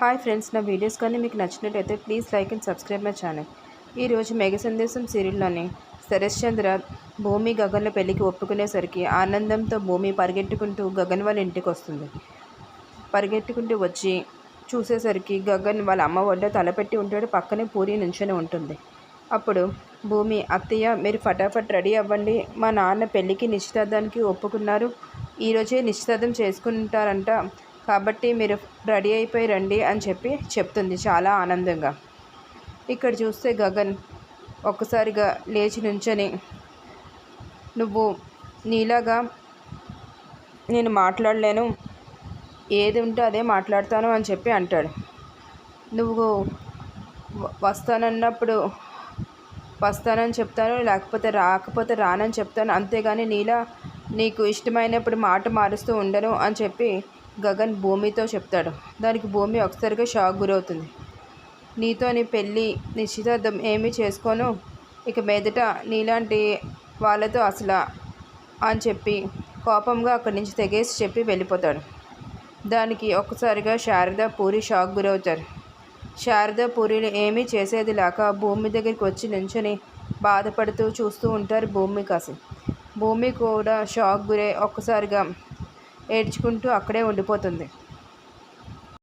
Hi friends, నా videos కానీ మీకు నచ్చినట్టయితే please like and subscribe my channel. ఈరోజు మేఘ సందేశం సీరియల్లోని శరశ్చంద్ర భూమి గగన్ల పెళ్లికి ఒప్పుకునేసరికి ఆనందంతో భూమి పరిగెట్టుకుంటూ గగన్ వాళ్ళ ఇంటికి వస్తుంది. పరిగెట్టుకుంటూ వచ్చి చూసేసరికి గగన్ వాళ్ళ అమ్మ ఒళ్ళో తలపెట్టి ఉంటాడు. పక్కనే పూరి నుంచొని ఉంటుంది. అప్పుడు భూమి, అత్తయ్య మీరు ఫటాఫట్ రెడీ అవ్వండి, మా నాన్న పెళ్ళికి నిశ్చితార్థానికి ఒప్పుకున్నారు, ఈరోజే నిశ్చితార్థం చేసుకుంటారంట, కాబట్టి మీరు రెడీ అయిపోయి రండి అని చెప్తుంది చాలా ఆనందంగా. ఇక్కడ చూస్తే గగన్ ఒక్కసారిగా లేచి నుంచొని, నువ్వు నీలాగా నేను మాట్లాడలేను, ఏది ఉంటే అదే మాట్లాడతాను అని అంటాడు. నువ్వు వస్తానన్నప్పుడు వస్తానని చెప్తాను, రాకపోతే రానని చెప్తాను, అంతేగాని నీలా నీకు ఇష్టమైనప్పుడు మాట మారుస్తూ ఉండను అని గగన్ భూమితో చెప్తాడు. దానికి భూమి ఒకసారిగా షాక్ గురవుతుంది. నీతో నీ పెళ్ళి నిశ్చితార్థం ఏమీ చేసుకోను, ఇక మీదట నీలాంటి వాళ్ళతో అసలు అని కోపంగా అక్కడి నుంచి తెగేసి వెళ్ళిపోతాడు. దానికి ఒక్కసారిగా శారద, పూరి షాక్ గురవుతారు. శారద, పూరిని ఏమీ చేసేది లేక భూమి దగ్గరికి వచ్చి నుంచొని బాధపడుతూ చూస్తూ ఉంటారు భూమి కాసి. భూమి కూడా షాక్ గురై ఒక్కసారిగా ఏడ్చుకుంటూ అక్కడే ఉండిపోతుంది.